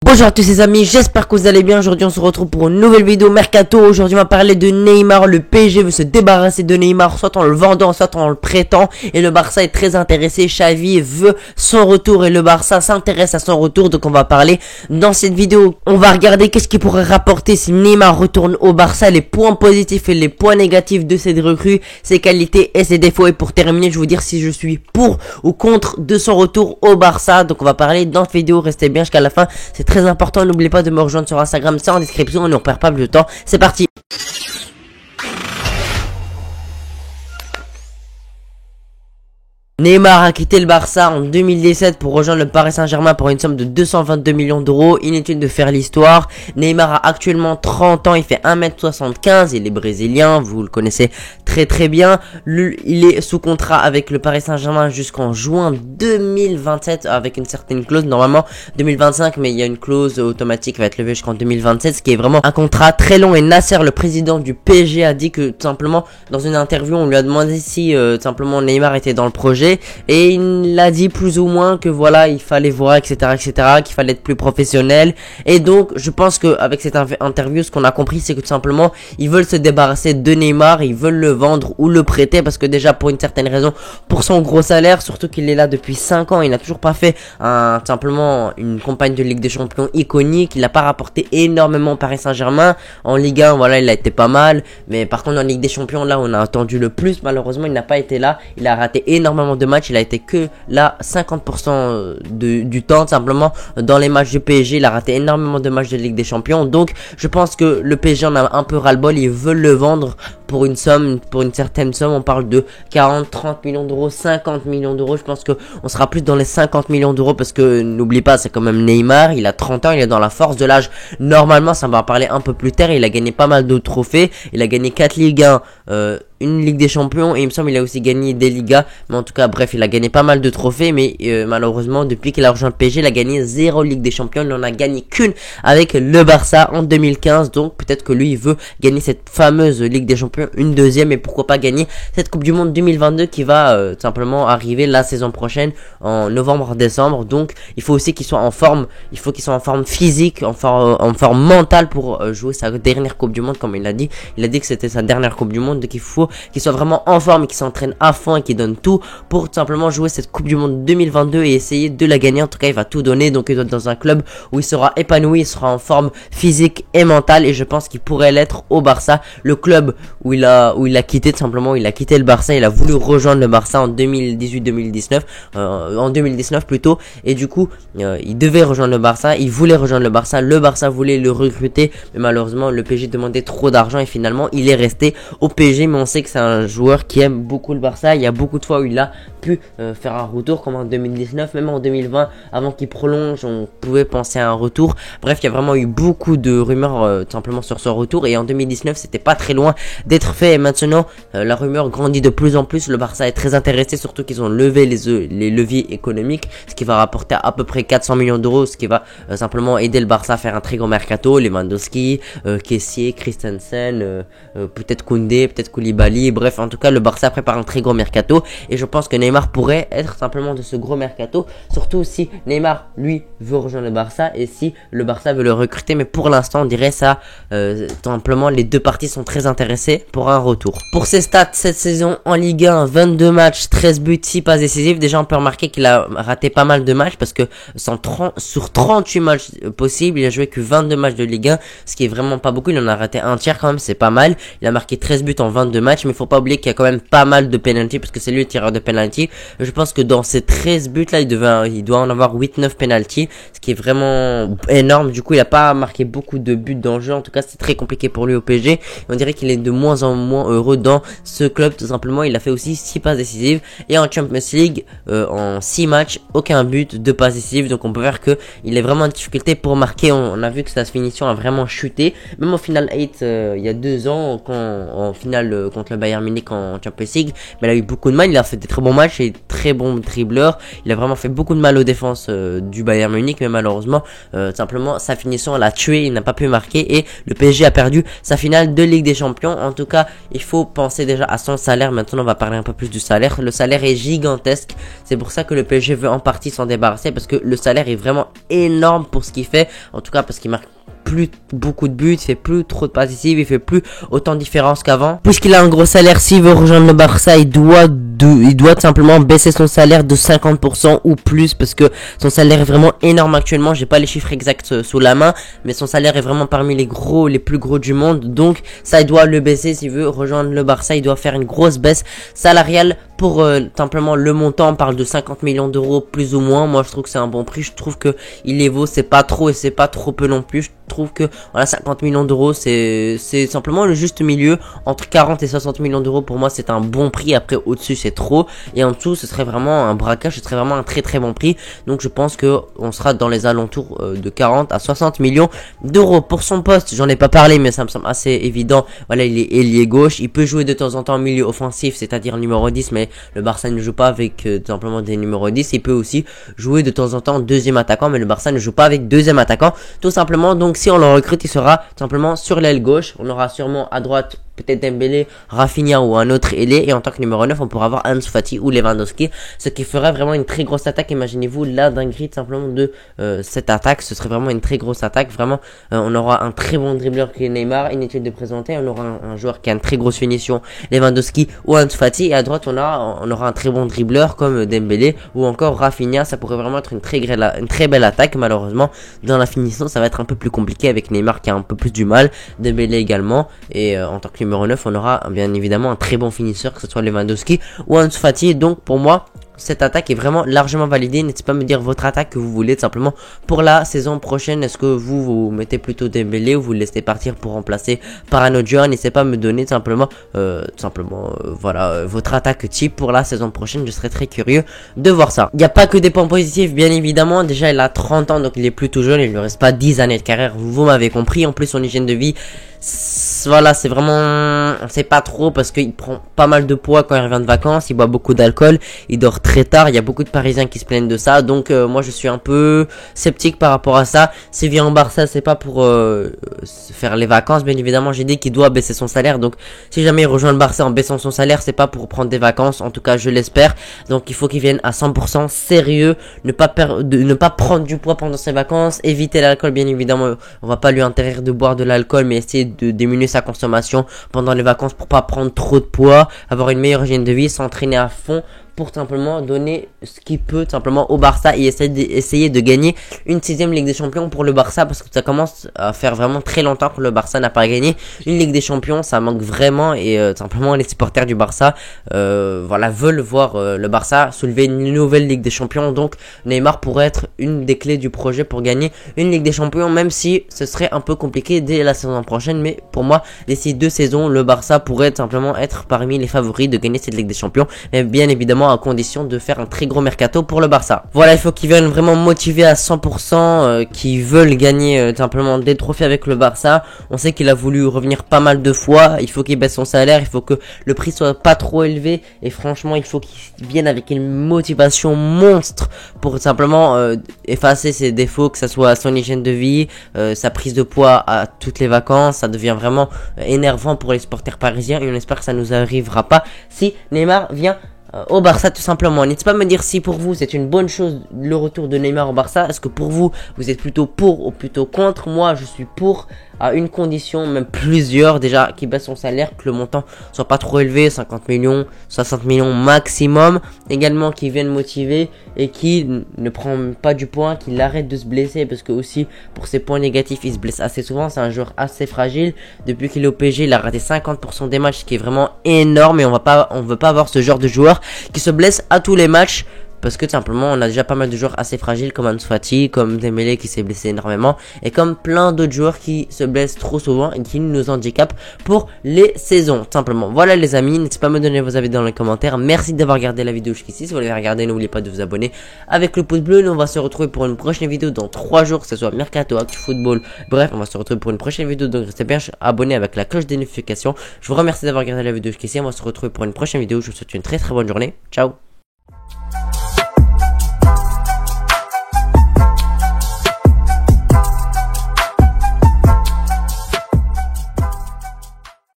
Bonjour à tous les amis, j'espère que vous allez bien. Aujourd'hui on se retrouve pour une nouvelle vidéo Mercato. Aujourd'hui on va parler de Neymar. Le PSG veut se débarrasser de Neymar, soit en le vendant, soit en le prêtant. Et le Barça est très intéressé, Xavi veut son retour et le Barça s'intéresse à son retour. Donc on va parler dans cette vidéo. On va regarder qu'est-ce qui pourrait rapporter si Neymar retourne au Barça, les points positifs et les points négatifs de cette recrue, ses qualités et ses défauts. Et pour terminer je vais vous dire si je suis pour ou contre de son retour au Barça. Donc on va parler dans cette vidéo, restez bien jusqu'à la fin, c'est très important, n'oubliez pas de me rejoindre sur Instagram, c'est en description et on ne perd pas plus de temps, c'est parti. Neymar a quitté le Barça en 2017 pour rejoindre le Paris Saint-Germain pour une somme de 222 millions d'euros. Inutile de faire l'histoire. Neymar a actuellement 30 ans, il fait 1m75, il est brésilien, vous le connaissez très bien. Il est sous contrat avec le Paris Saint-Germain jusqu'en juin 2027 avec une certaine clause, normalement 2025, mais il y a une clause automatique qui va être levée jusqu'en 2027, ce qui est vraiment un contrat très long. Et Nasser, le président du PSG, a dit que tout simplement, dans une interview, on lui a demandé si tout simplement Neymar était dans le projet. Et il a dit plus ou moins que voilà, il fallait voir, etc., qu'il fallait être plus professionnel. Et donc, je pense que avec cette interview, ce qu'on a compris, c'est que tout simplement, ils veulent se débarrasser de Neymar, ils veulent le vendre ou le prêter, parce que déjà, pour une certaine raison, pour son gros salaire, surtout qu'il est là depuis 5 ans, il n'a toujours pas fait tout simplement une campagne de Ligue des Champions iconique, il n'a pas rapporté énormément au Paris Saint-Germain. En Ligue 1, voilà, il a été pas mal, mais par contre, en Ligue des Champions, là, on a attendu le plus, malheureusement, il n'a pas été là, il a raté énormément de matchs, il a été que là 50% du temps simplement dans les matchs du PSG, il a raté énormément de matchs de Ligue des Champions. Donc je pense que le PSG en a un peu ras-le-bol, ils veulent le vendre pour une somme, pour une certaine somme, on parle de 40, 30 millions d'euros, 50 millions d'euros. Je pense que on sera plus dans les 50 millions d'euros parce que n'oublie pas, c'est quand même Neymar, il a 30 ans, il est dans la force de l'âge. Normalement, ça va en parler un peu plus tard, il a gagné pas mal de trophées, il a gagné 4 Ligue 1, une Ligue des Champions et il me semble il a aussi gagné des Ligas, mais en tout cas bref, il a gagné pas mal de trophées, mais malheureusement depuis qu'il a rejoint le PSG, il a gagné 0 Ligue des Champions, il n'en a gagné qu'une avec le Barça en 2015. Donc peut-être que lui il veut gagner cette fameuse Ligue des Champions, une deuxième, et pourquoi pas gagner cette Coupe du Monde 2022 qui va simplement arriver la saison prochaine en novembre-décembre. Donc il faut aussi qu'il soit en forme, il faut qu'il soit en forme physique, en forme mentale pour jouer sa dernière Coupe du Monde, comme il a dit que c'était sa dernière Coupe du Monde. Donc il faut qu'il soit vraiment en forme et qu'il s'entraîne à fond et qu'il donne tout pour tout simplement jouer cette Coupe du Monde 2022 et essayer de la gagner. En tout cas, il va tout donner, donc il doit être dans un club où il sera épanoui, il sera en forme physique et mentale, et je pense qu'il pourrait l'être au Barça, le club où il a quitté tout simplement. Il a quitté le Barça, il a voulu rejoindre le Barça en 2018-2019, en 2019 plutôt, et du coup il devait rejoindre le Barça, il voulait rejoindre le Barça voulait le recruter, mais malheureusement le PSG demandait trop d'argent et finalement il est resté au PSG. Mais on sait que c'est un joueur qui aime beaucoup le Barça, il y a beaucoup de fois où il a pu faire un retour, comme en 2019, même en 2020 avant qu'il prolonge, on pouvait penser à un retour. Bref, il y a vraiment eu beaucoup de rumeurs tout simplement sur son retour, et en 2019 c'était pas très loin d'être fait, et maintenant la rumeur grandit de plus en plus. Le Barça est très intéressé, surtout qu'ils ont levé les leviers économiques, ce qui va rapporter à peu près 400 millions d'euros, ce qui va simplement aider le Barça à faire un très gros mercato. Lewandowski, Kessié, Christensen, peut-être Koundé, peut-être Koulibaly, bref, en tout cas le Barça prépare un très gros mercato, et je pense que Neymar pourrait être simplement de ce gros mercato, surtout si Neymar lui veut rejoindre le Barça et si le Barça veut le recruter. Mais pour l'instant on dirait ça, simplement les deux parties sont très intéressées pour un retour. Pour ses stats cette saison en Ligue 1, 22 matchs, 13 buts, 6 passes décisives. Déjà on peut remarquer qu'il a raté pas mal de matchs, parce que sur 38 matchs possibles, il a joué que 22 matchs de Ligue 1, ce qui est vraiment pas beaucoup. Il en a raté un tiers quand même, c'est pas mal. Il a marqué 13 buts en 22 matchs, mais il faut pas oublier qu'il y a quand même pas mal de penalty, parce que c'est lui le tireur de penalty. Je pense que dans ces 13 buts là, il doit en avoir 8-9 penalty, ce qui est vraiment énorme. Du coup il a pas marqué beaucoup de buts dans le jeu, en tout cas c'est très compliqué pour lui au PSG. On dirait qu'il est de moins en moins heureux dans ce club, tout simplement. Il a fait aussi 6 passes décisives, et en Champions League en 6 matchs, aucun but, 2 passes décisives. Donc on peut voir que il est vraiment en difficulté pour marquer. On a vu que sa finition a vraiment chuté, même au final 8 il y a 2 ans, quand en finale contre contre le Bayern Munich en Champions League, mais il a eu beaucoup de mal, il a fait des très bons matchs et très bons dribbleurs, il a vraiment fait beaucoup de mal aux défenses du Bayern Munich, mais malheureusement, simplement sa finition l'a tué, il n'a pas pu marquer et le PSG a perdu sa finale de Ligue des Champions. En tout cas, il faut penser déjà à son salaire. Maintenant, on va parler un peu plus du salaire. Le salaire est gigantesque, c'est pour ça que le PSG veut en partie s'en débarrasser, parce que le salaire est vraiment énorme pour ce qu'il fait, en tout cas parce qu'il marque plus beaucoup de buts, il fait plus trop de passes décisives, il fait plus autant de différence qu'avant. Puisqu'il a un gros salaire, s'il veut rejoindre le Barça, il doit tout simplement baisser son salaire de 50% ou plus, parce que son salaire est vraiment énorme actuellement. J'ai pas les chiffres exacts sous la main, mais son salaire est vraiment parmi les plus gros du monde. Donc ça, il doit le baisser s'il veut rejoindre le Barça. Il doit faire une grosse baisse salariale pour simplement le montant. On parle de 50 millions d'euros plus ou moins. Moi, je trouve que c'est un bon prix. Je trouve que il les vaut. C'est pas trop et c'est pas trop peu non plus. Je trouve que voilà, 50 millions d'euros, c'est simplement le juste milieu. Entre 40 et 60 millions d'euros, pour moi, c'est un bon prix. Après, au-dessus, c'est trop, et en dessous ce serait vraiment un braquage, ce serait vraiment un très très bon prix. Donc je pense que on sera dans les alentours de 40 à 60 millions d'euros. Pour son poste, j'en ai pas parlé, mais ça me semble assez évident. Voilà, il est ailier gauche, il peut jouer de temps en temps au milieu offensif, c'est-à-dire numéro 10, mais le Barça ne joue pas avec simplement des numéros 10. Il peut aussi jouer de temps en temps deuxième attaquant, mais le Barça ne joue pas avec deuxième attaquant, tout simplement. Donc si on le recrute, il sera simplement sur l'aile gauche. On aura sûrement à droite peut-être Dembélé, Rafinha ou un autre ailier, et en tant que numéro 9 on pourra avoir Ansu Fati ou Lewandowski, ce qui ferait vraiment une très grosse attaque. Imaginez-vous la dinguerie simplement de cette attaque, ce serait vraiment une très grosse attaque. Vraiment, on aura un très bon dribbleur qui est Neymar, inutile de présenter. On aura un joueur qui a une très grosse finition, Lewandowski ou Ansu Fati, et à droite on aura un très bon dribbleur comme Dembélé ou encore Rafinha. Ça pourrait vraiment être une très belle attaque. Malheureusement, dans la finition ça va être un peu plus compliqué avec Neymar qui a un peu plus du mal, Dembélé également, et en tant que numéro 9 on aura bien évidemment un très bon finisseur, que ce soit Lewandowski ou Ansu Fati. Donc pour moi, cette attaque est vraiment largement validée. N'hésitez pas à me dire votre attaque que vous voulez tout simplement pour la saison prochaine. Est-ce que vous mettez plutôt Dembélé ou vous le laissez partir pour remplacer par un autre joueur? N'hésitez pas à me donner tout simplement voilà votre attaque type pour la saison prochaine. Je serais très curieux de voir ça. Il n'y a pas que des points positifs, bien évidemment. Déjà, il a 30 ans, donc il est plutôt jeune. Il ne reste pas 10 années de carrière, vous m'avez compris. En plus, son hygiène de vie, voilà, c'est vraiment, on sait pas trop, parce qu'il prend pas mal de poids quand il revient de vacances, il boit beaucoup d'alcool, il dort très tard. Il y a beaucoup de Parisiens qui se plaignent de ça, donc moi je suis un peu sceptique par rapport à ça. S'il vient en Barça, c'est pas pour faire les vacances, bien évidemment. J'ai dit qu'il doit baisser son salaire, donc si jamais il rejoint le Barça en baissant son salaire, c'est pas pour prendre des vacances, en tout cas je l'espère. Donc il faut qu'il vienne à 100% sérieux, ne pas prendre du poids pendant ses vacances, éviter l'alcool, bien évidemment. On va pas lui interdire de boire de l'alcool, mais essayer de diminuer sa consommation pendant les vacances pour pas prendre trop de poids, avoir une meilleure hygiène de vie, s'entraîner à fond pour simplement donner ce qu'il peut simplement au Barça et essayer de gagner une 6ème Ligue des Champions pour le Barça, parce que ça commence à faire vraiment très longtemps que le Barça n'a pas gagné une Ligue des Champions. Ça manque vraiment, et simplement les supporters du Barça voilà, veulent voir le Barça soulever une nouvelle Ligue des Champions. Donc Neymar pourrait être une des clés du projet pour gagner une Ligue des Champions, même si ce serait un peu compliqué dès la saison prochaine. Mais pour moi, d'ici 2 saisons, le Barça pourrait simplement être parmi les favoris de gagner cette Ligue des Champions, mais bien évidemment à condition de faire un très gros mercato pour le Barça. Voilà, il faut qu'ils viennent vraiment motivés à 100%, qu'ils veulent gagner simplement des trophées avec le Barça. On sait qu'il a voulu revenir pas mal de fois, il faut qu'il baisse son salaire, il faut que le prix soit pas trop élevé, et franchement il faut qu'il vienne avec une motivation monstre pour simplement effacer ses défauts, que ça soit son hygiène de vie, sa prise de poids à toutes les vacances. Ça devient vraiment énervant pour les supporters parisiens, et on espère que ça nous arrivera pas si Neymar vient au Barça, tout simplement. N'hésitez pas à me dire si pour vous c'est une bonne chose le retour de Neymar au Barça. Est-ce que pour vous, vous êtes plutôt pour ou plutôt contre? Moi je suis pour, à une condition, même plusieurs, déjà qu'il baisse son salaire, que le montant soit pas trop élevé, 50 millions, 60 millions maximum. Également qu'il vienne motiver et qu'il ne prend pas du poids, qu'il arrête de se blesser, parce que aussi pour ses points négatifs, il se blesse assez souvent. C'est un joueur assez fragile. Depuis qu'il est au PSG, il a raté 50% des matchs, ce qui est vraiment énorme, et on veut pas avoir ce genre de joueur qui se blesse à tous les matchs. parce que tout simplement on a déjà pas mal de joueurs assez fragiles comme Ansu Fati, comme Dembélé qui s'est blessé énormément et comme plein d'autres joueurs qui se blessent trop souvent et qui nous handicapent pour les saisons tout simplement. Voilà les amis, n'hésitez pas à me donner vos avis dans les commentaires. Merci d'avoir regardé la vidéo jusqu'ici. Si vous l'avez regardé, n'oubliez pas de vous abonner avec le pouce bleu. Nous on va se retrouver pour une prochaine vidéo dans 3 jours, que ce soit Mercato, Actu Football, bref on va se retrouver pour une prochaine vidéo, donc restez bien abonnés avec la cloche des notifications. Je vous remercie d'avoir regardé la vidéo jusqu'ici, on va se retrouver pour une prochaine vidéo. Je vous souhaite une très bonne journée, ciao.